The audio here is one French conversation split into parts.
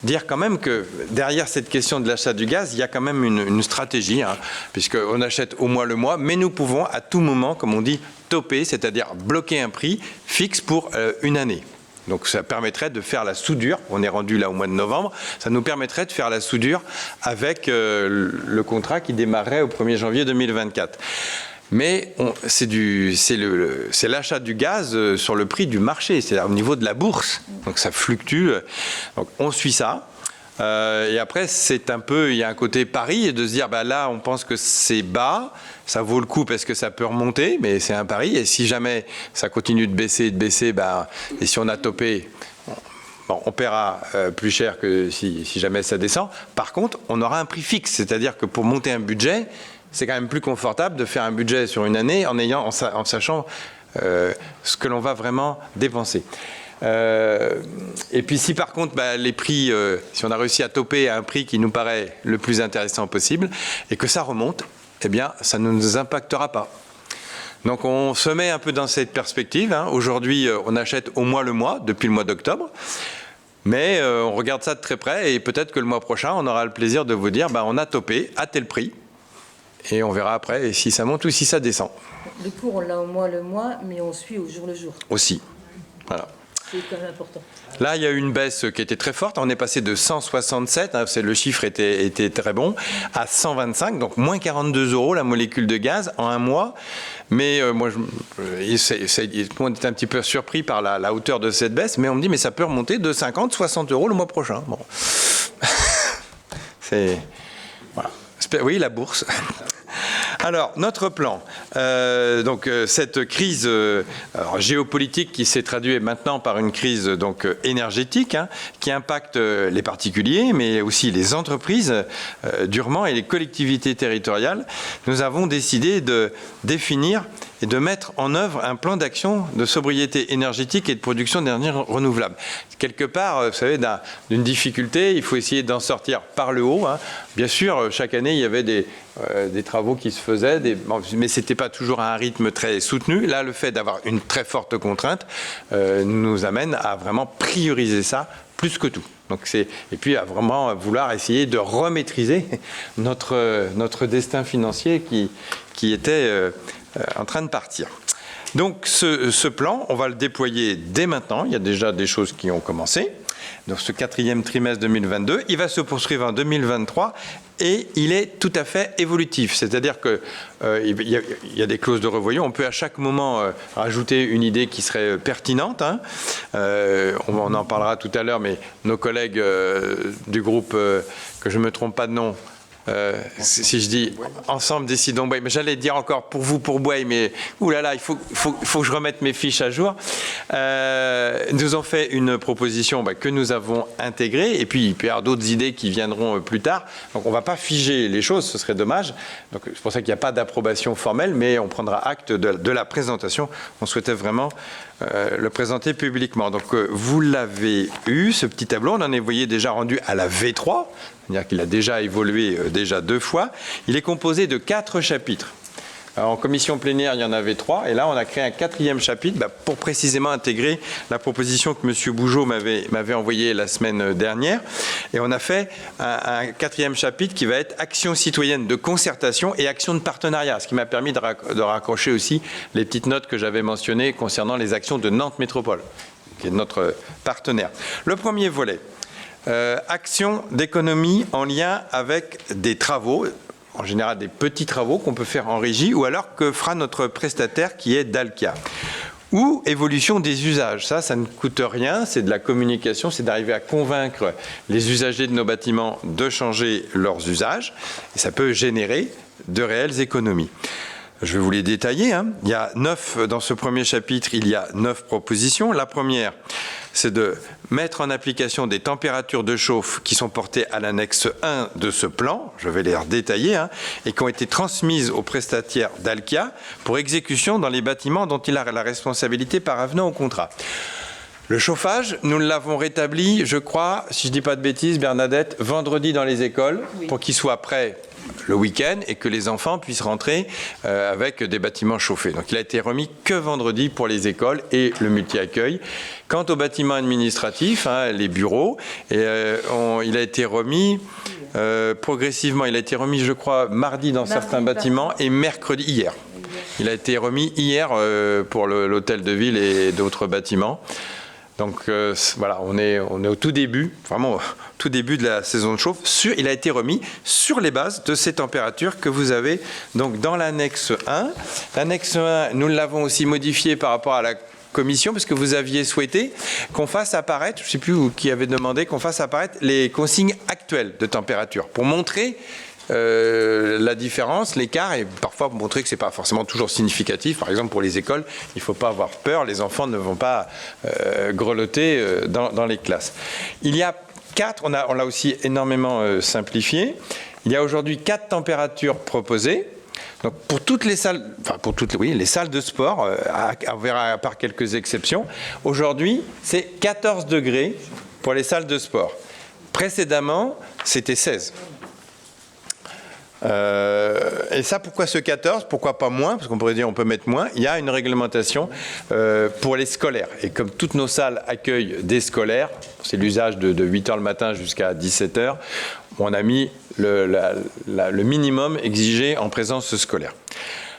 Dire quand même que derrière cette question de l'achat du gaz, il y a quand même une stratégie, hein, puisqu'on achète au mois le mois, mais nous pouvons à tout moment, comme on dit, toper, c'est-à-dire bloquer un prix fixe pour une année. Donc ça permettrait de faire la soudure, on est rendu là au mois de novembre, ça nous permettrait de faire la soudure avec le contrat qui démarrerait au 1er janvier 2024. Mais c'est l'achat du gaz sur le prix du marché, c'est-à-dire au niveau de la bourse. Donc ça fluctue. Donc on suit ça. Et après, il y a un côté pari de se dire, bah là, on pense que c'est bas, ça vaut le coup parce que ça peut remonter, mais c'est un pari. Et si jamais ça continue de baisser, et si on a topé, bon, on paiera plus cher que si jamais ça descend. Par contre, on aura un prix fixe, c'est-à-dire que pour monter un budget, c'est quand même plus confortable de faire un budget sur une année en sachant ce que l'on va vraiment dépenser. Et puis si par contre les prix, si on a réussi à toper à un prix qui nous paraît le plus intéressant possible et que ça remonte, eh bien ça ne nous impactera pas. Donc on se met un peu dans cette perspective, hein. Aujourd'hui on achète au mois le mois depuis le mois d'octobre. Mais on regarde ça de très près et peut-être que le mois prochain on aura le plaisir de vous dire on a topé à tel prix. Et on verra après si ça monte ou si ça descend. Le cours, on l'a au mois le mois, mais on suit au jour le jour. Aussi. Voilà. C'est quand même important. Là, il y a eu une baisse qui était très forte. On est passé de 167, hein, le chiffre était très bon, à 125, donc moins 42 € la molécule de gaz en un mois. Mais moi, tout le monde est un petit peu surpris par la hauteur de cette baisse, mais on me dit, mais ça peut remonter de 50, 60 € le mois prochain. Bon. C'est... Voilà. Oui, la bourse. Alors, notre plan, cette crise géopolitique qui s'est traduite maintenant par une crise énergétique, hein, qui impacte les particuliers, mais aussi les entreprises durement et les collectivités territoriales, nous avons décidé de définir et de mettre en œuvre un plan d'action de sobriété énergétique et de production d'énergie renouvelable. Quelque part, vous savez, d'une difficulté, il faut essayer d'en sortir par le haut, hein. Bien sûr, chaque année, il y avait des travaux qui se faisaient, mais ce n'était pas toujours à un rythme très soutenu. Là, le fait d'avoir une très forte contrainte nous amène à vraiment prioriser ça plus que tout. Donc et puis à vraiment vouloir essayer de remaîtriser notre destin financier qui était en train de partir. Donc ce plan, on va le déployer dès maintenant. Il y a déjà des choses qui ont commencé. Donc ce 4e trimestre 2022, il va se poursuivre en 2023 et il est tout à fait évolutif. C'est-à-dire qu'il y a des clauses de revoyure. On peut à chaque moment rajouter une idée qui serait pertinente, hein. On en parlera tout à l'heure, mais nos collègues du groupe, que je ne me trompe pas de nom, si je dis ensemble décidons Bouygues, mais j'allais dire encore pour vous pour Bouygues, mais oulala, il faut que je remette mes fiches à jour. Nous ont fait une proposition que nous avons intégrée, et puis il peut y avoir d'autres idées qui viendront plus tard. Donc on ne va pas figer les choses, ce serait dommage. Donc c'est pour ça qu'il n'y a pas d'approbation formelle, mais on prendra acte de la présentation. On souhaitait vraiment le présenter publiquement. Donc vous l'avez eu, ce petit tableau, on en est voyé déjà rendu à la V3, c'est-à-dire qu'il a déjà évolué déjà 2 fois. Il est composé de 4 chapitres. Alors, en commission plénière, il y en avait 3, et là, on a créé un 4e chapitre pour précisément intégrer la proposition que M. Bougeot m'avait envoyée la semaine dernière. Et on a fait un 4e chapitre qui va être action citoyenne de concertation et action de partenariat, ce qui m'a permis de raccrocher aussi les petites notes que j'avais mentionnées concernant les actions de Nantes Métropole, qui est notre partenaire. Le premier volet, action d'économie en lien avec des travaux, en général des petits travaux qu'on peut faire en régie, ou alors que fera notre prestataire qui est Dalkia. Ou évolution des usages. Ça ne coûte rien, c'est de la communication, c'est d'arriver à convaincre les usagers de nos bâtiments de changer leurs usages, et ça peut générer de réelles économies. Je vais vous les détailler, hein. Il y a 9, dans ce premier chapitre, il y a 9 propositions. La première, c'est de mettre en application des températures de chauffe qui sont portées à l'annexe 1 de ce plan, je vais les redétailler, hein, et qui ont été transmises au prestataire Dalkia pour exécution dans les bâtiments dont il a la responsabilité par avenant au contrat. Le chauffage, nous l'avons rétabli, je crois, si je ne dis pas de bêtises, Bernadette, vendredi dans les écoles, oui, pour qu'il soit prêt le week-end et que les enfants puissent rentrer avec des bâtiments chauffés. Donc il a été remis que vendredi pour les écoles et le multi-accueil. Quant aux bâtiments administratifs, les bureaux, il a été remis progressivement. Il a été remis, je crois, mardi dans certains bâtiments et mercredi, hier. Il a été remis hier pour l'hôtel de ville et d'autres bâtiments. Donc voilà, on est au tout début, vraiment au tout début de la saison de chauffe. Il a été remis sur les bases de ces températures que vous avez donc dans l'annexe 1. L'annexe 1, nous l'avons aussi modifié par rapport à la commission, parce que vous aviez souhaité qu'on fasse apparaître, je ne sais plus qui avait demandé, qu'on fasse apparaître les consignes actuelles de température pour montrer la différence, l'écart, et parfois pour montrer que ce n'est pas forcément toujours significatif. Par exemple, pour les écoles, il ne faut pas avoir peur, les enfants ne vont pas grelotter dans les classes. Il y a 4, on l'a aussi énormément simplifié, il y a aujourd'hui 4 températures proposées. Donc pour toutes les salles, les salles de sport, on verra à part quelques exceptions, aujourd'hui c'est 14 degrés pour les salles de sport. Précédemment, c'était 16. Et ça, pourquoi ce 14? Pourquoi pas moins? Parce qu'on pourrait dire on peut mettre moins. Il y a une réglementation pour les scolaires. Et comme toutes nos salles accueillent des scolaires, c'est l'usage de 8h le matin jusqu'à 17h, on a mis le minimum exigé en présence scolaire.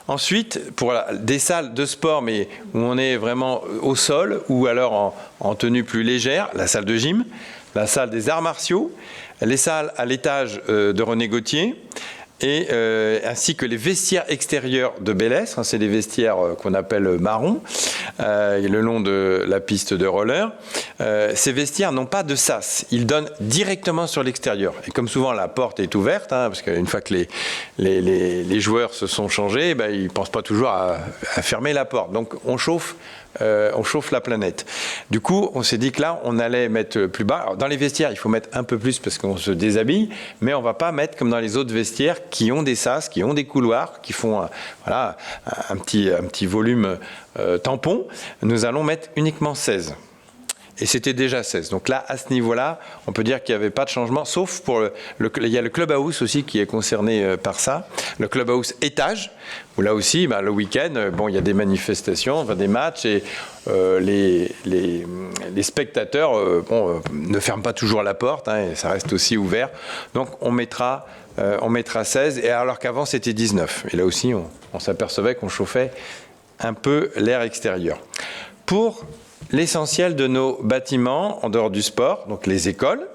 Ensuite, pour des salles de sport, mais où on est vraiment au sol, ou alors en tenue plus légère, la salle de gym, la salle des arts martiaux, les salles à l'étage de René Gauthier, ainsi que les vestiaires extérieurs de Bélès, c'est des vestiaires qu'on appelle marrons, le long de la piste de roller. Ces vestiaires n'ont pas de sas, ils donnent directement sur l'extérieur. Et comme souvent la porte est ouverte, parce qu'une fois que les joueurs se sont changés, ils ne pensent pas toujours à fermer la porte. Donc on chauffe la planète. Du coup, on s'est dit que là, on allait mettre plus bas. Alors, dans les vestiaires, il faut mettre un peu plus parce qu'on se déshabille, mais on ne va pas mettre comme dans les autres vestiaires qui ont des sas, qui ont des couloirs, qui font un petit volume tampon. Nous allons mettre uniquement 16. Et c'était déjà 16. Donc là, à ce niveau-là, on peut dire qu'il n'y avait pas de changement, sauf pour il y a le clubhouse aussi qui est concerné par ça. Le clubhouse étage, où là aussi, le week-end, il y a des manifestations, des matchs, et les spectateurs ne ferment pas toujours la porte, et ça reste aussi ouvert. Donc on mettra 16, et alors qu'avant c'était 19. Et là aussi, on s'apercevait qu'on chauffait un peu l'air extérieur. Pour l'essentiel de nos bâtiments en dehors du sport, donc les écoles,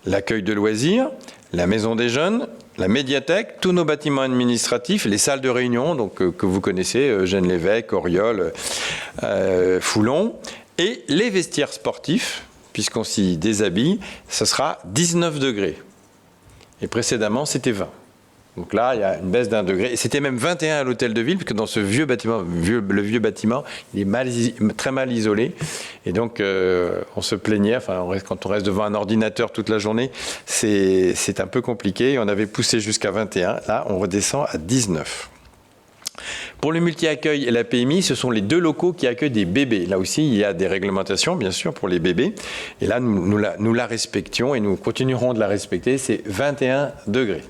l'accueil de loisirs, la maison des jeunes, la médiathèque, tous nos bâtiments administratifs, les salles de réunion donc, que vous connaissez, Eugène-l'Évêque, Auriol, Foulon, et les vestiaires sportifs, puisqu'on s'y déshabille, ce sera 19 degrés. Et précédemment, c'était 20. Donc là, il y a une baisse d'1 degré. Et c'était même 21 à l'hôtel de ville, parce que dans ce vieux bâtiment, le vieux bâtiment, il est très mal isolé. Et donc, on se plaignait, quand on reste devant un ordinateur toute la journée, c'est un peu compliqué. On avait poussé jusqu'à 21. Là, on redescend à 19. Pour le multi-accueil et la PMI, ce sont les 2 locaux qui accueillent des bébés. Là aussi, il y a des réglementations, bien sûr, pour les bébés. Et là, nous la respections et nous continuerons de la respecter. C'est 21 degrés.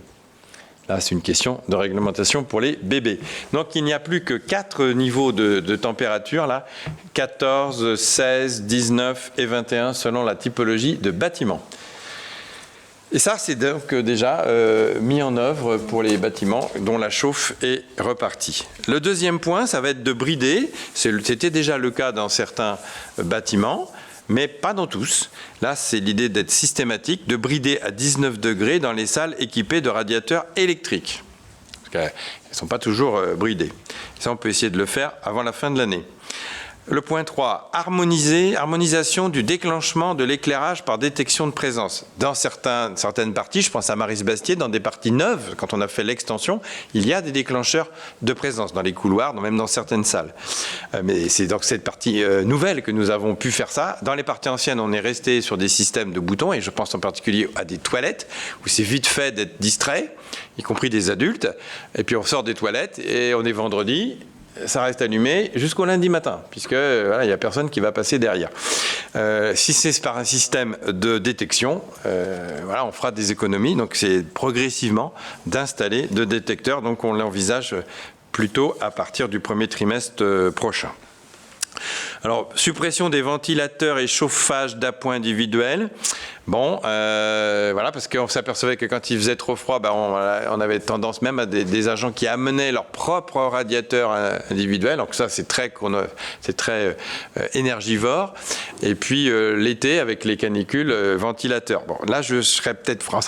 Là, c'est une question de réglementation pour les bébés. Donc, il n'y a plus que 4 niveaux de température, là. 14, 16, 19 et 21, selon la typologie de bâtiment. Et ça, c'est donc déjà mis en œuvre pour les bâtiments dont la chauffe est repartie. Le deuxième point, ça va être de brider. C'était déjà le cas dans certains bâtiments, mais pas dans tous. Là, c'est l'idée d'être systématique, de brider à 19 degrés dans les salles équipées de radiateurs électriques. Parce qu'elles ne sont pas toujours bridées. Ça, on peut essayer de le faire avant la fin de l'année. Le point 3, harmonisation du déclenchement de l'éclairage par détection de présence. Dans certaines parties, je pense à Maris-Bastier, dans des parties neuves, quand on a fait l'extension, il y a des déclencheurs de présence dans les couloirs, même dans certaines salles. Mais c'est dans cette partie nouvelle que nous avons pu faire ça. Dans les parties anciennes, on est resté sur des systèmes de boutons, et je pense en particulier à des toilettes, où c'est vite fait d'être distrait, y compris des adultes. Et puis on sort des toilettes, et on est vendredi, ça reste allumé jusqu'au lundi matin, puisque voilà, il n'y a personne qui va passer derrière. Si c'est par un système de détection, voilà, on fera des économies. Donc c'est progressivement d'installer de détecteurs. Donc on l'envisage plutôt à partir du premier trimestre prochain. Alors, suppression des ventilateurs et chauffage d'appoint individuel. Bon, voilà, parce qu'on s'apercevait que quand il faisait trop froid, ben on avait tendance même à des agents qui amenaient leur propre radiateur individuel. Donc ça, c'est très énergivore. Et puis l'été, avec les canicules, ventilateur. Bon, là, on sera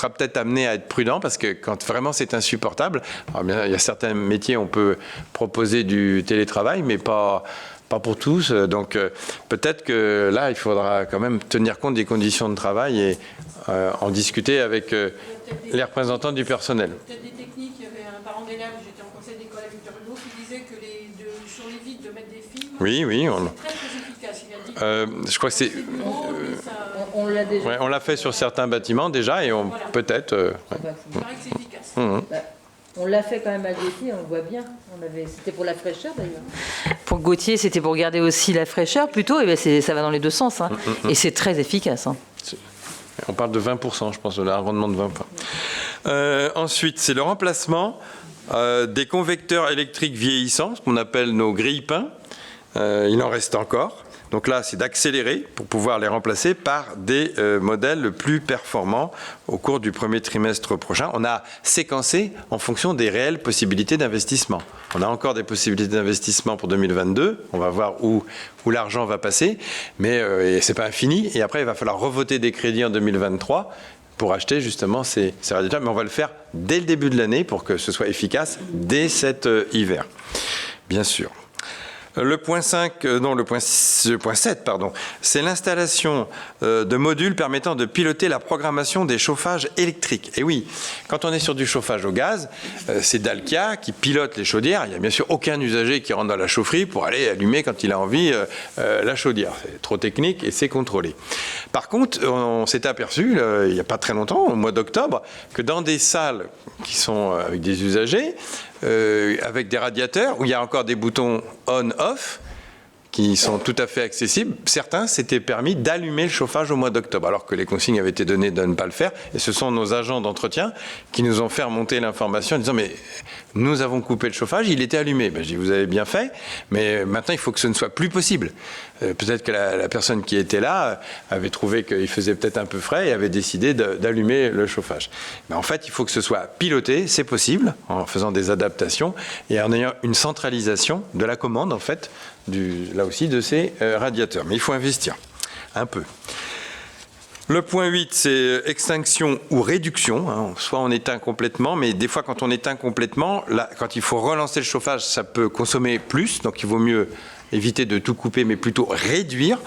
peut-être amené à être prudent parce que quand vraiment c'est insupportable, alors bien, il y a certains métiers, on peut proposer du télétravail, mais pas pour tous, donc peut-être que là, il faudra quand même tenir compte des conditions de travail et en discuter avec les représentants du personnel. Peut-être des techniques, il y avait un parent d'élève, j'étais en conseil d'école à Victor Hugo, qui disait que sur les vitres, de mettre des films, oui, c'est très efficace. Il a dit je crois que c'est... On l'a déjà. Ouais, on l'a fait sur certains bâtiments déjà et Voilà. peut-être... Il paraît que c'est efficace. On l'a fait quand même à Gauthier, on le voit bien. C'était pour la fraîcheur d'ailleurs. Pour Gauthier, c'était pour garder aussi la fraîcheur plutôt, et ben ça va dans les deux sens. Hein. Et c'est très efficace. Hein. On parle de 20%, je pense, de un rendement de 20%. Ensuite, c'est le remplacement des convecteurs électriques vieillissants, ce qu'on appelle nos grille-pains. Il en reste encore. Donc là, c'est d'accélérer pour pouvoir les remplacer par des modèles plus performants au cours du premier trimestre prochain. On a séquencé en fonction des réelles possibilités d'investissement. On a encore des possibilités d'investissement pour 2022. On va voir où l'argent va passer, mais ce n'est pas infini. Et après, il va falloir revoter des crédits en 2023 pour acheter justement ces radiateurs. Mais on va le faire dès le début de l'année pour que ce soit efficace dès cet hiver, bien sûr. Le point 7, c'est l'installation de modules permettant de piloter la programmation des chauffages électriques. Et oui, quand on est sur du chauffage au gaz, c'est Dalkia qui pilote les chaudières. Il n'y a bien sûr aucun usager qui rentre dans la chaufferie pour aller allumer quand il a envie la chaudière. C'est trop technique et c'est contrôlé. Par contre, on s'est aperçu, il n'y a pas très longtemps, au mois d'octobre, que dans des salles qui sont avec des usagers, avec des radiateurs où il y a encore des boutons on-off qui sont tout à fait accessibles. Certains s'étaient permis d'allumer le chauffage au mois d'octobre, alors que les consignes avaient été données de ne pas le faire. Et ce sont nos agents d'entretien qui nous ont fait remonter l'information en disant « mais nous avons coupé le chauffage, il était allumé ». Ben, je dis « vous avez bien fait, mais maintenant il faut que ce ne soit plus possible ». Peut-être que la personne qui était là avait trouvé qu'il faisait peut-être un peu frais et avait décidé d'allumer le chauffage. Mais en fait, il faut que ce soit piloté, c'est possible, en faisant des adaptations et en ayant une centralisation de la commande, en fait, là aussi, de ces radiateurs. Mais il faut investir un peu. Le point 8, c'est extinction ou réduction. Hein. Soit on éteint complètement, mais des fois, quand on éteint complètement, là, quand il faut relancer le chauffage, ça peut consommer plus, donc il vaut mieux éviter de tout couper, mais plutôt réduire,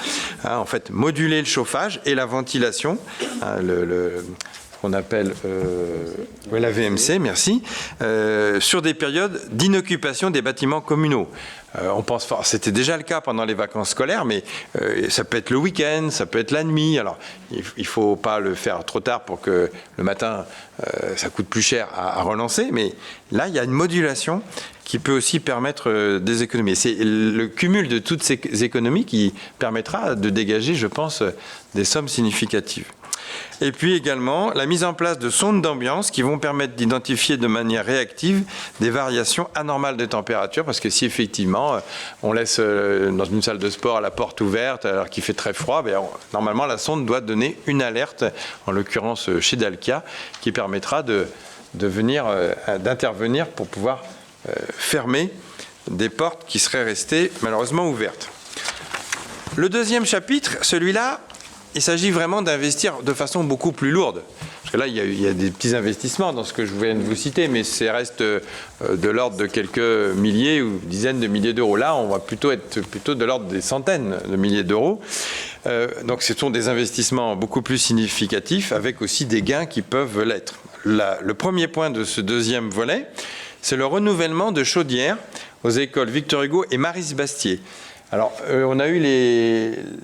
hein, en fait, moduler le chauffage et la ventilation, hein, qu'on appelle la VMC, merci, sur des périodes d'inoccupation des bâtiments communaux. On pense, c'était déjà le cas pendant les vacances scolaires, mais ça peut être le week-end, ça peut être la nuit. Alors, il ne faut pas le faire trop tard pour que le matin, ça coûte plus cher à relancer. Mais là, il y a une modulation qui peut aussi permettre des économies. C'est le cumul de toutes ces économies qui permettra de dégager, je pense, des sommes significatives. Et puis également la mise en place de sondes d'ambiance qui vont permettre d'identifier de manière réactive des variations anormales de température, parce que si effectivement on laisse dans une salle de sport la porte ouverte alors qu'il fait très froid, normalement la sonde doit donner une alerte, en l'occurrence chez Dalkia, qui permettra d'intervenir pour pouvoir fermer des portes qui seraient restées malheureusement ouvertes. Le deuxième chapitre, celui-là, il s'agit vraiment d'investir de façon beaucoup plus lourde. Parce que là, il y a des petits investissements dans ce que je viens de vous citer, mais ça reste de l'ordre de quelques milliers ou dizaines de milliers d'euros. Là, on va plutôt être de l'ordre des centaines de milliers d'euros. Donc, ce sont des investissements beaucoup plus significatifs, avec aussi des gains qui peuvent l'être. Le premier point de ce deuxième volet, c'est le renouvellement de chaudières aux écoles Victor Hugo et Maris Bastier. Alors, on a eu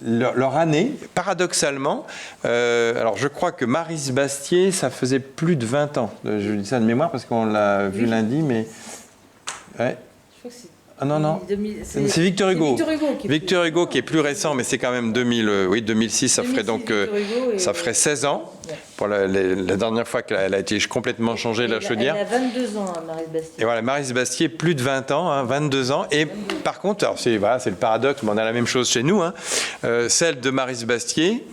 leur année, paradoxalement. Alors, je crois que Maris Bastier, ça faisait plus de 20 ans. Je dis ça de mémoire parce qu'on l'a vu lundi, mais... Ouais. Je crois que c'est Ah non, non. C'est Victor Hugo. Victor Hugo qui est plus récent, mais c'est quand même 2006, ça ferait donc ça ferait 16 ans. Ouais. Pour la dernière fois qu'elle a été complètement changée, la chaudière. Elle a 22 ans, Maryse Bastier. Et voilà, Maryse Bastier, plus de 20 ans, hein, 22 ans. Et par contre, alors c'est le paradoxe, mais on a la même chose chez nous. Hein, celle de Maryse Bastier,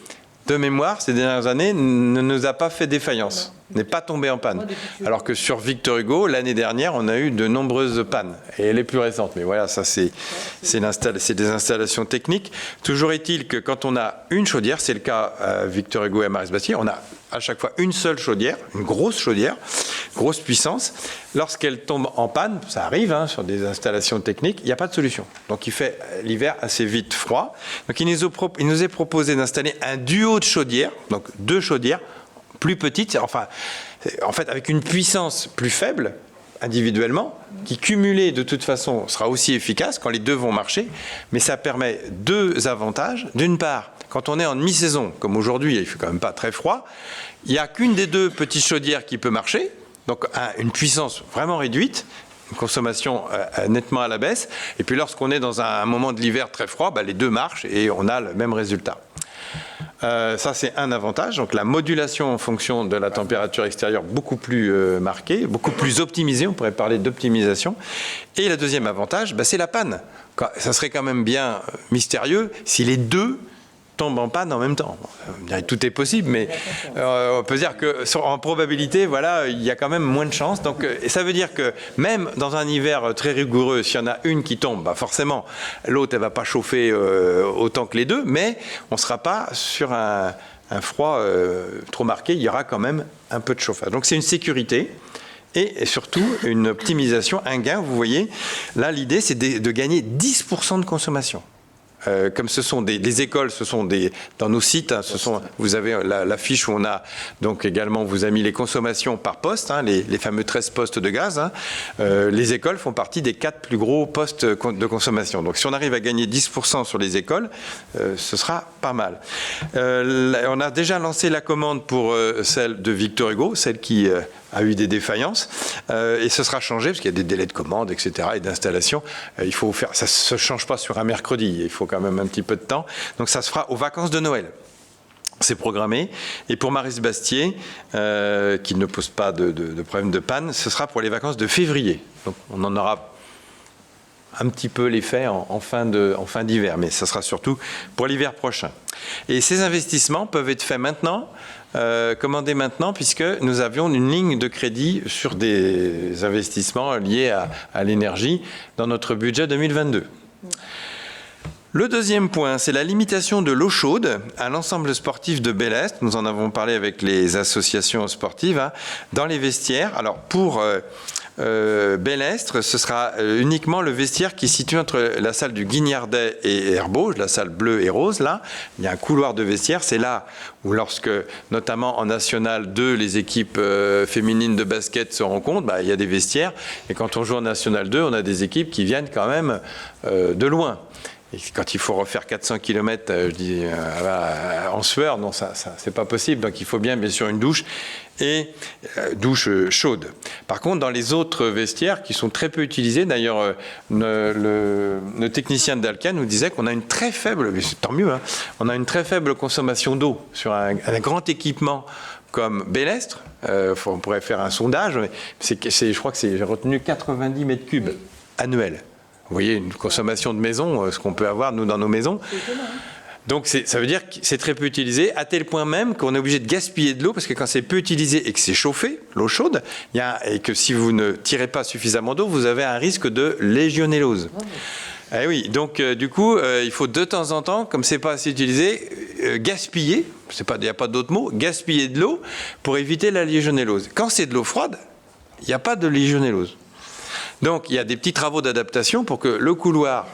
de mémoire, ces dernières années, ne nous a pas fait défaillance, n'est pas tombée en panne. Alors que sur Victor Hugo, l'année dernière, on a eu de nombreuses pannes. Et elle est plus récente. Mais voilà, ça c'est des installations techniques. Toujours est-il que quand on a une chaudière, c'est le cas à Victor Hugo et à Maryse Bastier, on a à chaque fois une seule chaudière, une grosse chaudière, grosse puissance. Lorsqu'elle tombe en panne, ça arrive hein, sur des installations techniques, il n'y a pas de solution. Donc il fait l'hiver assez vite froid. Donc il nous est proposé d'installer un duo de chaudières, donc 2 chaudières plus petites, enfin en fait avec une puissance plus faible individuellement, qui cumulée de toute façon sera aussi efficace quand les deux vont marcher, mais ça permet 2 avantages. D'une part, quand on est en demi-saison, comme aujourd'hui, il ne fait quand même pas très froid, il n'y a qu'une des 2 petites chaudières qui peut marcher, donc une puissance vraiment réduite, une consommation nettement à la baisse, et puis lorsqu'on est dans un moment de l'hiver très froid, les 2 marchent et on a le même résultat. Ça, c'est un avantage. Donc, la modulation en fonction de la température extérieure beaucoup plus marquée, beaucoup plus optimisée. On pourrait parler d'optimisation. Et le deuxième avantage, c'est la panne. Ça serait quand même bien mystérieux si les 2 tombent en panne en même temps. Tout est possible, mais on peut dire qu'en probabilité, voilà, il y a quand même moins de chances. Donc, et ça veut dire que même dans un hiver très rigoureux, s'il y en a une qui tombe, forcément, l'autre, elle ne va pas chauffer autant que les 2, mais on ne sera pas sur un froid trop marqué. Il y aura quand même un peu de chauffage. Donc, c'est une sécurité. Et surtout, une optimisation, un gain. Vous voyez, là, l'idée, c'est de gagner 10% de consommation. Comme ce sont des écoles, ce sont dans nos sites, hein, vous avez la fiche où on a donc également, vous a mis les consommations par poste, hein, les fameux 13 postes de gaz. Hein. Les écoles font partie des 4 plus gros postes de consommation. Donc si on arrive à gagner 10% sur les écoles, ce sera pas mal. On a déjà lancé la commande pour celle de Victor Hugo, celle qui a eu des défaillances, et ce sera changé parce qu'il y a des délais de commande, etc., et d'installation. Il faut faire, ça ne se change pas sur un mercredi, il faut quand même un petit peu de temps. Donc ça se fera aux vacances de Noël. C'est programmé. Et pour Maryse Bastier, qui ne pose pas de problème de panne, ce sera pour les vacances de février. Donc on en aura un petit peu l'effet en fin d'hiver, mais ça sera surtout pour l'hiver prochain. Et ces investissements peuvent être faits maintenant, commandés maintenant, puisque nous avions une ligne de crédit sur des investissements liés à l'énergie dans notre budget 2022. Le deuxième point, c'est la limitation de l'eau chaude à l'ensemble sportif de Bel-Est. Nous en avons parlé avec les associations sportives, hein, dans les vestiaires. Alors pour Bel-Est, ce sera uniquement le vestiaire qui est situé entre la salle du Guignardet et Herbauges, la salle bleue et rose. Là, il y a un couloir de vestiaire. C'est là où, lorsque, notamment en National 2, les équipes féminines de basket se rencontrent, il y a des vestiaires. Et quand on joue en National 2, on a des équipes qui viennent quand même de loin. Et quand il faut refaire 400 km, je dis, en sueur, non, ça c'est pas possible. Donc il faut bien sûr une douche et douche chaude. Par contre, dans les autres vestiaires qui sont très peu utilisés, d'ailleurs, le technicien de Dalcan nous disait qu'on a une très faible, mais tant mieux, hein, on a une très faible consommation d'eau sur un grand équipement comme Bel-Est. On pourrait faire un sondage, mais je crois que j'ai retenu 90 mètres cubes annuels. Vous voyez, une consommation de maison, ce qu'on peut avoir, nous, dans nos maisons. Donc, ça veut dire que c'est très peu utilisé, à tel point même qu'on est obligé de gaspiller de l'eau, parce que quand c'est peu utilisé et que c'est chauffé, l'eau chaude, et que si vous ne tirez pas suffisamment d'eau, vous avez un risque de légionellose. Eh oui, donc du coup, il faut de temps en temps, comme c'est pas assez utilisé, gaspiller, il n'y a pas d'autre mot, gaspiller de l'eau pour éviter la légionellose. Quand c'est de l'eau froide, il n'y a pas de légionellose. Donc, il y a des petits travaux d'adaptation pour que le couloir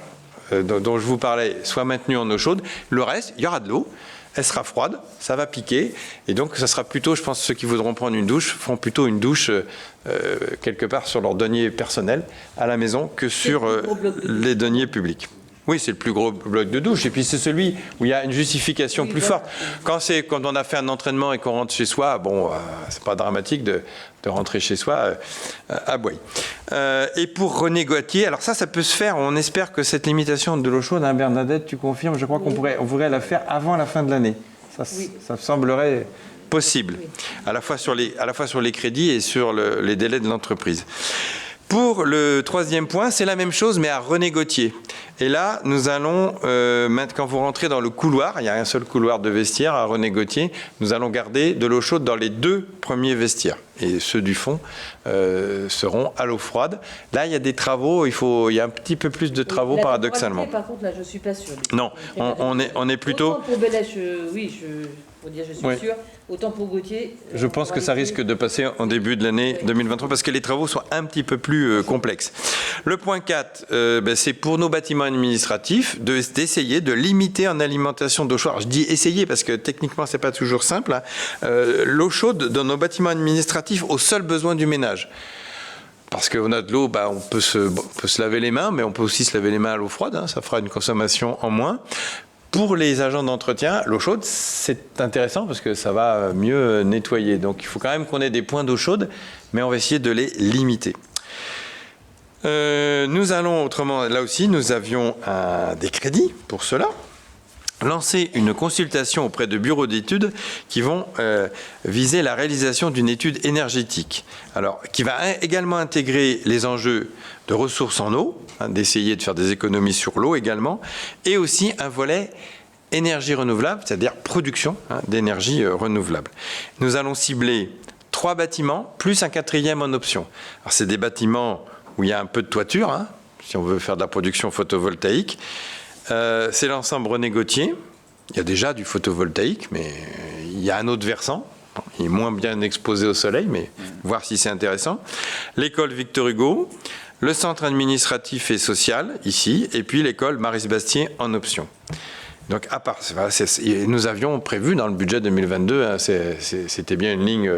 dont je vous parlais soit maintenu en eau chaude. Le reste, il y aura de l'eau, elle sera froide, ça va piquer. Et donc, ça sera plutôt, je pense, ceux qui voudront prendre une douche feront plutôt une douche quelque part sur leur denier personnel à la maison que sur les deniers publics. Oui, c'est le plus gros bloc de douche. Et puis c'est celui où il y a une justification plus forte. Quand on a fait un entraînement et qu'on rentre chez soi, bon, c'est pas dramatique de rentrer chez soi à Boye. Et pour René Gauthier, alors ça peut se faire. On espère que cette limitation de l'eau chaude, hein, Bernadette, tu confirmes, je crois qu'on pourrait la faire avant la fin de l'année. Ça semblerait possible, à la fois sur les crédits et sur les délais de l'entreprise. Pour le troisième point, c'est la même chose, mais à René Gauthier. Et là, nous allons, quand vous rentrez dans le couloir, il y a un seul couloir de vestiaire à René Gauthier, nous allons garder de l'eau chaude dans les 2 premiers vestiaires. Et ceux du fond seront à l'eau froide. Là, il y a des travaux, il y a un petit peu plus de travaux, paradoxalement. Par contre, là, je ne suis pas sûre. Non, on est plutôt... Autant pour Bellèche, pour dire je suis sûre, autant pour Gauthier... Je pense que ça risque de passer en début de l'année 2023 parce que les travaux sont un petit peu plus complexes. Le point 4, c'est pour nos bâtiments administratifs d'essayer de limiter en alimentation d'eau chaude. Alors, je dis essayer parce que techniquement, c'est pas toujours simple. Hein. L'eau chaude dans nos bâtiments administratifs aux seuls besoins du ménage. Parce qu'on a de l'eau, on peut se laver les mains, mais on peut aussi se laver les mains à l'eau froide. Hein, ça fera une consommation en moins. Pour les agents d'entretien, l'eau chaude, c'est intéressant parce que ça va mieux nettoyer. Donc, il faut quand même qu'on ait des points d'eau chaude, mais on va essayer de les limiter. Nous allons, autrement, là aussi, nous avions des crédits pour cela. Lancer une consultation auprès de bureaux d'études qui vont viser la réalisation d'une étude énergétique. Alors, qui va également intégrer les enjeux de ressources en eau, hein, d'essayer de faire des économies sur l'eau également, et aussi un volet énergie renouvelable, c'est-à-dire production d'énergie renouvelable. Nous allons cibler 3 bâtiments, plus un 4e en option. Alors, c'est des bâtiments où il y a un peu de toiture, hein, si on veut faire de la production photovoltaïque. C'est l'ensemble René Gauthier. Il y a déjà du photovoltaïque, mais il y a un autre versant. Il est moins bien exposé au soleil, mais voir si c'est intéressant. L'école Victor Hugo, le centre administratif et social, ici, et puis l'école Marie-Sébastien en option. Donc, à part, nous avions prévu dans le budget 2022, hein, c'était bien une ligne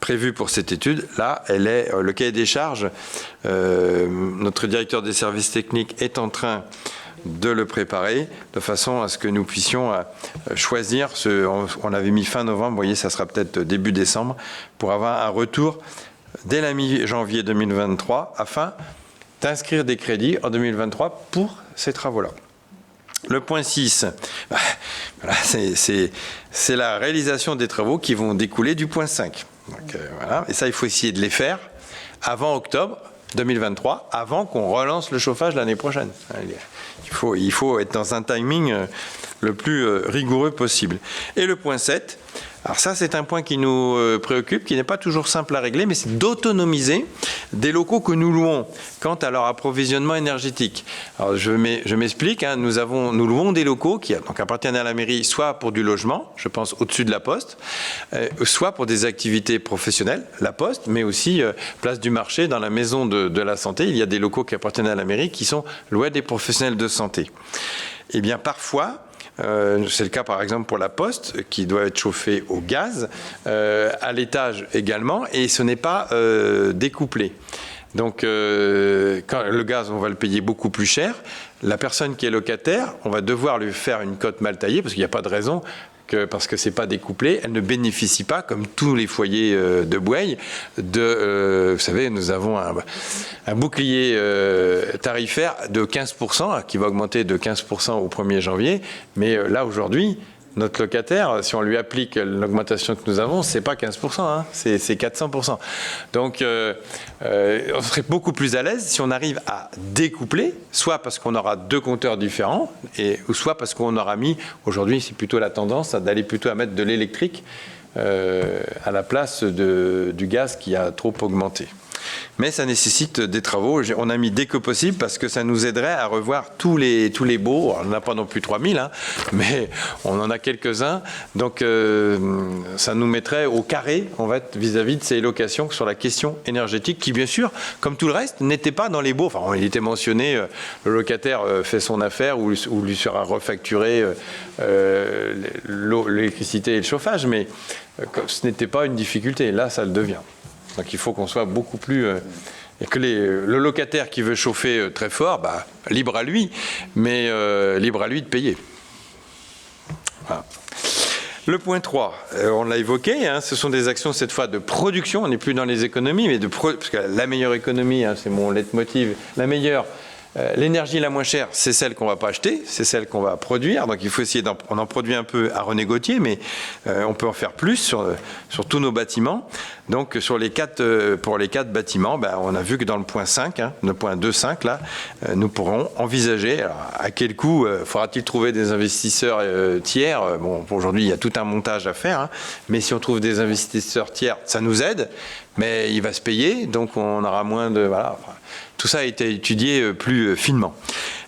prévue pour cette étude. Là, elle est le cahier des charges. Notre directeur des services techniques est en train de le préparer de façon à ce que nous puissions choisir. On avait mis fin novembre, vous voyez, ça sera peut-être début décembre, pour avoir un retour dès la mi-janvier 2023 afin d'inscrire des crédits en 2023 pour ces travaux-là. Le point 6, voilà, c'est la réalisation des travaux qui vont découler du point 5. Donc, voilà. Et ça, il faut essayer de les faire avant octobre 2023, avant qu'on relance le chauffage l'année prochaine. Il faut être dans un timing le plus rigoureux possible. Et le point 7, alors ça c'est un point qui nous préoccupe, qui n'est pas toujours simple à régler, mais c'est d'autonomiser des locaux que nous louons quant à leur approvisionnement énergétique. Alors je m'explique, hein, nous louons des locaux qui donc appartiennent à la mairie, soit pour du logement, je pense au-dessus de la Poste, soit pour des activités professionnelles, la Poste, mais aussi place du marché, dans la maison de la santé, il y a des locaux qui appartiennent à la mairie qui sont loués à des professionnels de santé. Eh bien parfois, c'est le cas par exemple pour la Poste qui doit être chauffée au gaz, à l'étage également, et ce n'est pas découplé. Donc quand le gaz, on va le payer beaucoup plus cher. La personne qui est locataire, on va devoir lui faire une cote mal taillée parce qu'il n'y a pas de raison parce que c'est pas découplé, elle ne bénéficie pas, comme tous les foyers de Boueil, vous savez, nous avons un bouclier tarifaire de 15%, qui va augmenter de 15% au 1er janvier, mais là aujourd'hui, notre locataire, si on lui applique l'augmentation que nous avons, c'est pas 15%, hein, c'est 400%. Donc, on serait beaucoup plus à l'aise si on arrive à découpler, soit parce qu'on aura 2 compteurs différents, ou soit parce qu'on aura mis, aujourd'hui c'est plutôt la tendance, d'aller plutôt à mettre de l'électrique à la place du gaz qui a trop augmenté. Mais ça nécessite des travaux. On a mis dès que possible parce que ça nous aiderait à revoir tous les baux. Alors, on n'en a pas non plus 3000, hein, mais on en a quelques-uns. Donc ça nous mettrait au carré, on va être vis-à-vis de ces locations sur la question énergétique qui, bien sûr, comme tout le reste, n'était pas dans les baux. Enfin, il était mentionné, le locataire fait son affaire ou lui sera refacturé l'électricité et le chauffage, mais ce n'était pas une difficulté. Là, ça le devient. Donc il faut qu'on soit beaucoup plus Et que le locataire qui veut chauffer très fort, libre à lui, mais libre à lui de payer. Voilà. Le point 3, on l'a évoqué, ce sont des actions cette fois de production, on n'est plus dans les économies, mais parce que la meilleure économie, c'est mon leitmotiv, la meilleure, l'énergie la moins chère, c'est celle qu'on ne va pas acheter, c'est celle qu'on va produire, donc il faut essayer on en produit un peu à René Gauthier, mais on peut en faire plus sur tous nos bâtiments. Donc pour les 4 bâtiments, on a vu que dans le point 5, le point 2.5, là, nous pourrons envisager, alors, à quel coût faudra-t-il trouver des investisseurs tiers. Bon, aujourd'hui, il y a tout un montage à faire, mais si on trouve des investisseurs tiers, ça nous aide, mais il va se payer, donc on aura moins de... Voilà, tout ça a été étudié plus finement.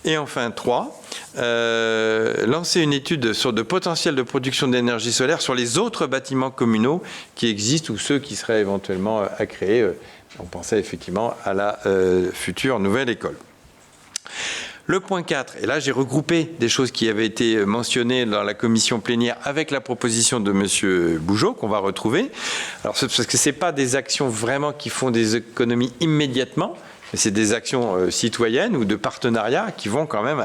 Et enfin, 3, lancer une étude sur le potentiel de production d'énergie solaire sur les autres bâtiments communaux qui existent ou ceux qui seraient éventuellement à créer. On pensait effectivement à la future nouvelle école. Le point 4, et là j'ai regroupé des choses qui avaient été mentionnées dans la commission plénière avec la proposition de M. Bougeot qu'on va retrouver. Alors, parce que ce n'est pas des actions vraiment qui font des économies immédiatement, mais c'est des actions citoyennes ou de partenariat qui vont quand même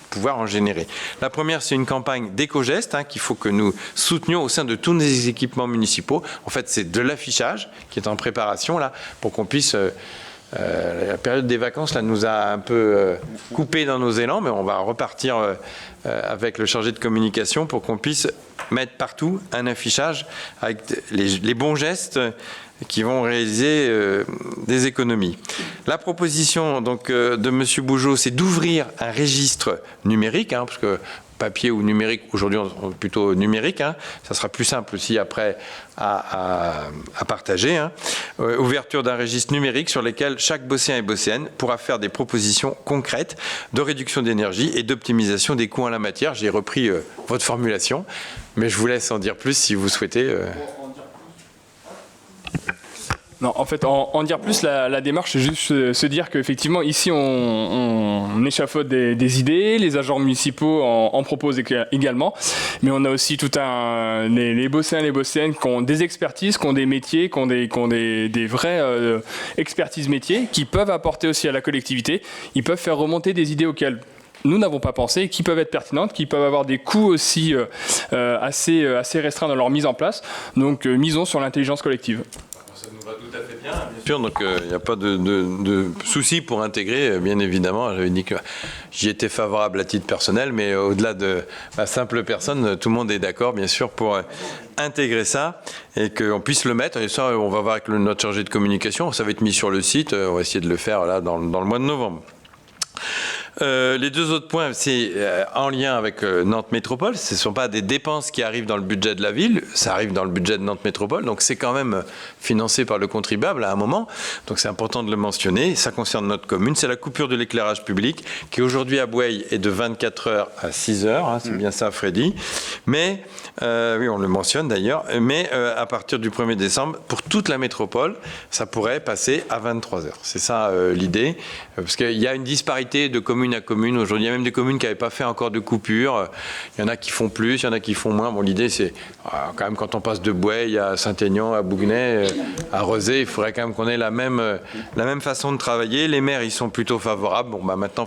pouvoir en générer. La première, c'est une campagne d'éco-gestes qu'il faut que nous soutenions au sein de tous les équipements municipaux. En fait, c'est de l'affichage qui est en préparation là pour qu'on puisse... la période des vacances là, nous a un peu coupé dans nos élans, mais on va repartir avec le chargé de communication pour qu'on puisse mettre partout un affichage avec les bons gestes qui vont réaliser des économies. La proposition donc, de M. Bougeot, c'est d'ouvrir un registre numérique, parce que papier ou numérique, aujourd'hui plutôt numérique, ça sera plus simple aussi après à partager. Ouverture d'un registre numérique sur lequel chaque Bosséen et Bosséenne pourra faire des propositions concrètes de réduction d'énergie et d'optimisation des coûts en la matière. J'ai repris votre formulation, mais je vous laisse en dire plus si vous souhaitez. Non, en fait, en dire plus, la démarche, c'est juste se dire qu'effectivement, ici, on échafaude des idées, les agents municipaux en proposent également, mais on a aussi tout les Bosséens et les Bosséennes qui ont des expertises, qui ont des métiers, qui ont des vraies expertises métiers, qui peuvent apporter aussi à la collectivité, ils peuvent faire remonter des idées auxquelles nous n'avons pas pensé, qui peuvent être pertinentes, qui peuvent avoir des coûts aussi assez restreints dans leur mise en place, donc misons sur l'intelligence collective. Ça nous va tout à fait bien sûr, donc il n'y a pas de souci pour intégrer, bien évidemment. J'avais dit que j'y étais favorable à titre personnel, mais au-delà de ma simple personne, tout le monde est d'accord, bien sûr, pour intégrer ça et qu'on puisse le mettre. Et ça, on va voir avec notre chargé de communication, ça va être mis sur le site, on va essayer de le faire là dans le mois de novembre. Les deux autres points, c'est en lien avec Nantes Métropole. Ce ne sont pas des dépenses qui arrivent dans le budget de la ville, ça arrive dans le budget de Nantes Métropole, donc c'est quand même financé par le contribuable à un moment. Donc c'est important de le mentionner. Ça concerne notre commune. C'est la coupure de l'éclairage public qui aujourd'hui à Boueil est de 24 heures à 6 heures. C'est bien ça, Freddy. Mais, oui, on le mentionne d'ailleurs, mais à partir du 1er décembre, pour toute la métropole, ça pourrait passer à 23 heures. C'est ça l'idée, parce qu'il y a une disparité de communes à commune. Aujourd'hui, il y a même des communes qui n'avaient pas fait encore de coupure. Il y en a qui font plus, il y en a qui font moins. Bon, l'idée, c'est quand même quand on passe de Boueil à Saint-Aignan, à Bouguenais, à Rezé, il faudrait quand même qu'on ait la même façon de travailler. Les maires, ils sont plutôt favorables. Bon, maintenant,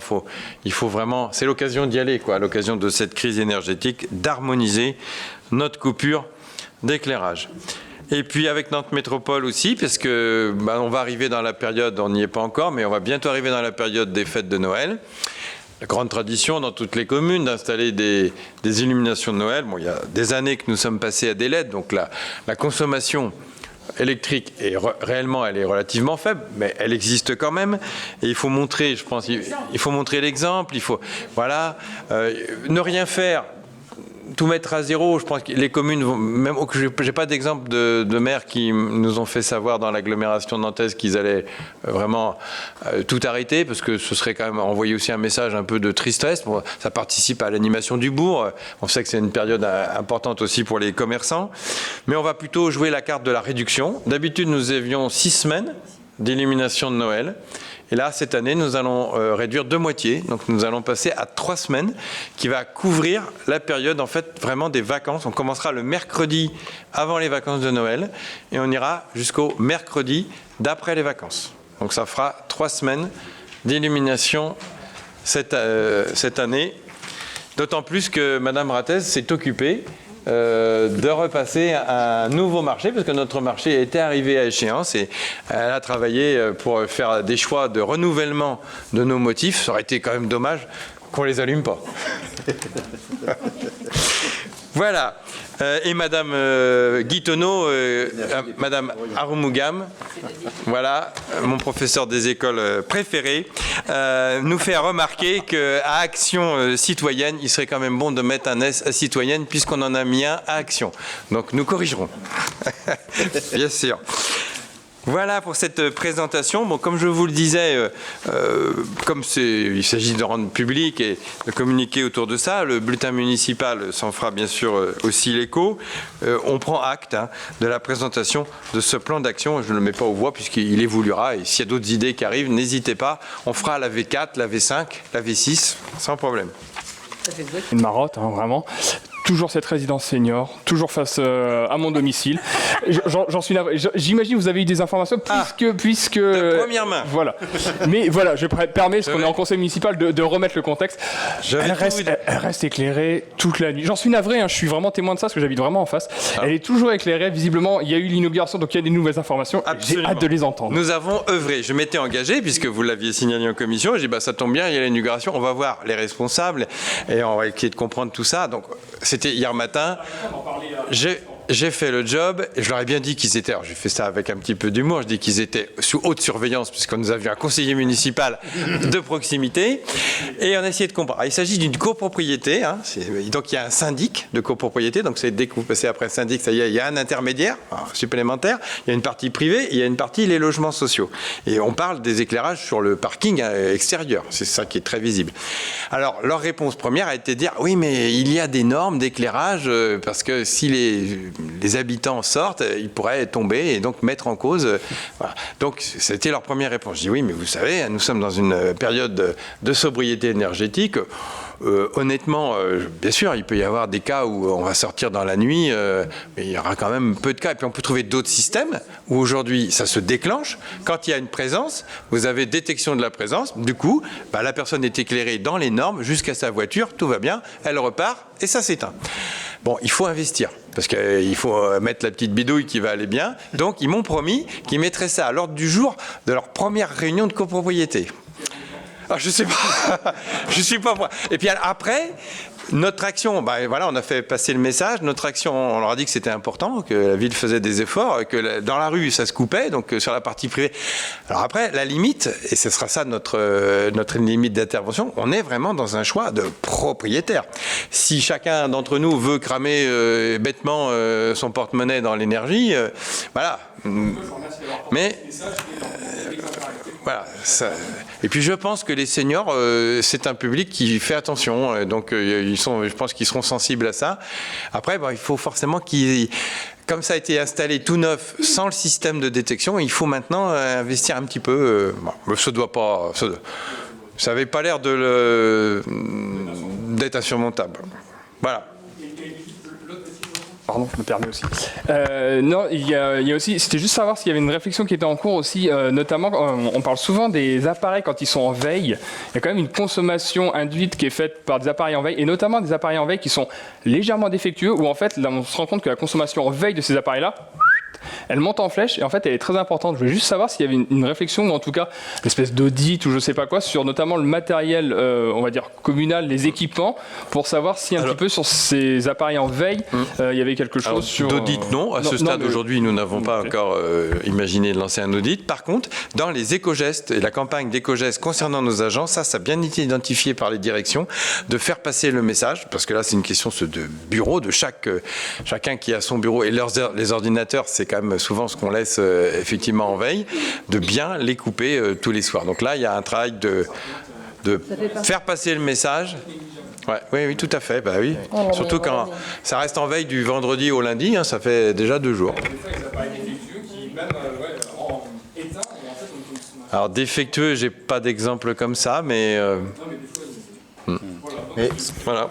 il faut vraiment, c'est l'occasion d'y aller, à l'occasion de cette crise énergétique, d'harmoniser notre coupure d'éclairage. Et puis avec Nantes Métropole aussi, parce que on va arriver dans la période, on n'y est pas encore, mais on va bientôt arriver dans la période des fêtes de Noël. La grande tradition dans toutes les communes d'installer des illuminations de Noël. Bon, il y a des années que nous sommes passés à des LED, donc la consommation électrique réellement elle est relativement faible, mais elle existe quand même. Et il faut montrer, je pense, il faut montrer l'exemple. Il faut, ne rien faire. Tout mettre à zéro, je pense que les communes, même j'ai pas d'exemple de maires qui nous ont fait savoir dans l'agglomération nantaise qu'ils allaient vraiment tout arrêter, parce que ce serait quand même envoyer aussi un message un peu de tristesse. Bon, ça participe à l'animation du bourg. On sait que c'est une période importante aussi pour les commerçants, mais on va plutôt jouer la carte de la réduction. D'habitude, nous avions 6 semaines d'illumination de Noël. Et là, cette année, nous allons réduire de moitié. Donc, nous allons passer à 3 semaines qui va couvrir la période, en fait, vraiment des vacances. On commencera le mercredi avant les vacances de Noël et on ira jusqu'au mercredi d'après les vacances. Donc ça fera 3 semaines d'illumination cette année. D'autant plus que Madame Rattez s'est occupée de repasser un nouveau marché, parce que notre marché était arrivé à échéance et elle a travaillé pour faire des choix de renouvellement de nos motifs. Ça aurait été quand même dommage qu'on les allume pas. Voilà. Et Madame Guitonneau, Madame Arumugam, voilà, mon professeur des écoles préféré, nous fait remarquer qu'à Action citoyenne, il serait quand même bon de mettre un S à citoyenne, puisqu'on en a mis un à Action. Donc nous corrigerons. Bien sûr. Voilà pour cette présentation. Bon, comme je vous le disais, comme il s'agit de rendre public et de communiquer autour de ça, le bulletin municipal s'en fera bien sûr aussi l'écho. On prend acte de la présentation de ce plan d'action. Je ne le mets pas aux voix puisqu'il évoluera. Et s'il y a d'autres idées qui arrivent, n'hésitez pas. On fera la V4, la V5, la V6, sans problème. Une marotte, vraiment. Toujours cette résidence senior, toujours face à mon domicile. J'en suis navré. J'imagine que vous avez eu des informations puisque de première main. Voilà. Mais voilà, je permets, parce qu'on est en conseil municipal, de remettre le contexte. Elle reste éclairée toute la nuit. J'en suis navré, je suis vraiment témoin de ça, parce que j'habite vraiment en face. Elle est toujours éclairée. Visiblement, il y a eu l'inauguration, donc il y a des nouvelles informations. J'ai hâte de les entendre. Nous avons œuvré. Je m'étais engagé, puisque vous l'aviez signalé en commission. J'ai dit, ça tombe bien, il y a l'inauguration. On va voir les responsables et on va essayer de comprendre tout ça. Donc, c'était hier matin. J'ai fait le job et je leur ai bien dit qu'ils étaient, alors j'ai fait ça avec un petit peu d'humour, je dis qu'ils étaient sous haute surveillance puisqu'on nous avait un conseiller municipal de proximité et on a essayé de comprendre. Il s'agit d'une copropriété, donc il y a un syndic de copropriété, donc c'est dès que vous passez après un syndic, ça y est, il y a un intermédiaire supplémentaire, il y a une partie privée et il y a une partie les logements sociaux. Et on parle des éclairages sur le parking extérieur, c'est ça qui est très visible. Alors leur réponse première a été de dire oui mais il y a des normes d'éclairage parce que si les habitants sortent, ils pourraient tomber et donc mettre en cause. Voilà. Donc, c'était leur première réponse. Je dis oui, mais vous savez, nous sommes dans une période de sobriété énergétique. Honnêtement, bien sûr, il peut y avoir des cas où on va sortir dans la nuit, mais il y aura quand même peu de cas. Et puis, on peut trouver d'autres systèmes où aujourd'hui, ça se déclenche. Quand il y a une présence, vous avez détection de la présence. Du coup, la personne est éclairée dans les normes jusqu'à sa voiture, tout va bien, elle repart et ça s'éteint. Bon, il faut investir, parce qu'il faut mettre la petite bidouille qui va aller bien. Donc, ils m'ont promis qu'ils mettraient ça à l'ordre du jour de leur première réunion de copropriété. Alors, je sais pas, je suis pas... Et puis après... Notre action, voilà, on a fait passer le message. Notre action, on leur a dit que c'était important, que la ville faisait des efforts, que dans la rue, ça se coupait, donc sur la partie privée. Alors après, la limite, et ce sera ça notre limite d'intervention, on est vraiment dans un choix de propriétaire. Si chacun d'entre nous veut cramer bêtement son porte-monnaie dans l'énergie, voilà. Mais voilà. Ça... Et puis je pense que les seniors, c'est un public qui fait attention, donc je pense qu'ils seront sensibles à ça. Après, il faut forcément comme ça a été installé tout neuf, sans le système de détection, il faut maintenant investir un petit peu. Ça doit pas, ça n'avait pas l'air d'être insurmontable. Voilà. Pardon, je me permets aussi. Non, il y a aussi, c'était juste savoir s'il y avait une réflexion qui était en cours aussi, notamment, on parle souvent des appareils quand ils sont en veille. Il y a quand même une consommation induite qui est faite par des appareils en veille, et notamment des appareils en veille qui sont légèrement défectueux, où en fait, là, on se rend compte que la consommation en veille de ces appareils-là, elle monte en flèche et en fait elle est très importante. Je voulais juste savoir s'il y avait une réflexion ou en tout cas une espèce d'audit ou je sais pas quoi sur notamment le matériel, on va dire communal, les équipements, pour savoir si un petit peu sur ces appareils en veille il y avait quelque chose sur... D'audit non, à ce stade aujourd'hui nous n'avons pas encore imaginé de lancer un audit. Par contre, dans les éco-gestes et la campagne d'éco-gestes concernant nos agents, ça a bien été identifié par les directions, de faire passer le message, parce que là c'est une question de bureau, de chacun qui a son bureau et les ordinateurs, c'est quand même souvent ce qu'on laisse effectivement en veille, de bien les couper tous les soirs. Donc là, il y a un travail de faire passer le message. Ouais, oui, tout à fait. Oui. Surtout quand ça reste en veille du vendredi au lundi, ça fait déjà 2 jours. Alors défectueux, j'ai pas d'exemple comme ça, mais Et Voilà.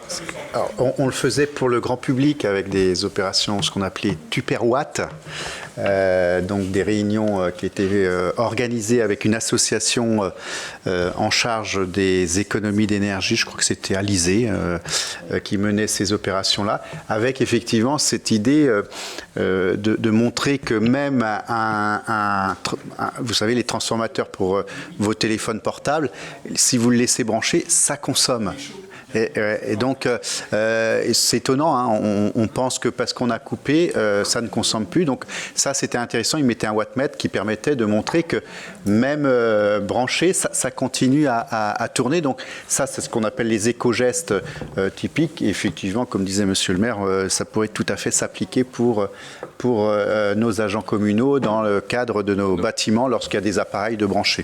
alors, on le faisait pour le grand public avec des opérations, ce qu'on appelait Tupperwatt, donc des réunions qui étaient organisées avec une association en charge des économies d'énergie, je crois que c'était Alizé qui menait ces opérations-là, avec effectivement cette idée de montrer que même vous savez, les transformateurs pour vos téléphones portables, si vous le laissez brancher, ça consomme. Et donc, c'est étonnant, hein, on pense que parce qu'on a coupé, ça ne consomme plus. Donc ça, c'était intéressant. Ils mettaient un wattmètre qui permettait de montrer que même branché, ça continue à tourner. Donc ça, c'est ce qu'on appelle les éco-gestes typiques. Et effectivement, comme disait Monsieur le maire, ça pourrait tout à fait s'appliquer pour nos agents communaux dans le cadre de nos bâtiments lorsqu'il y a des appareils de brancher.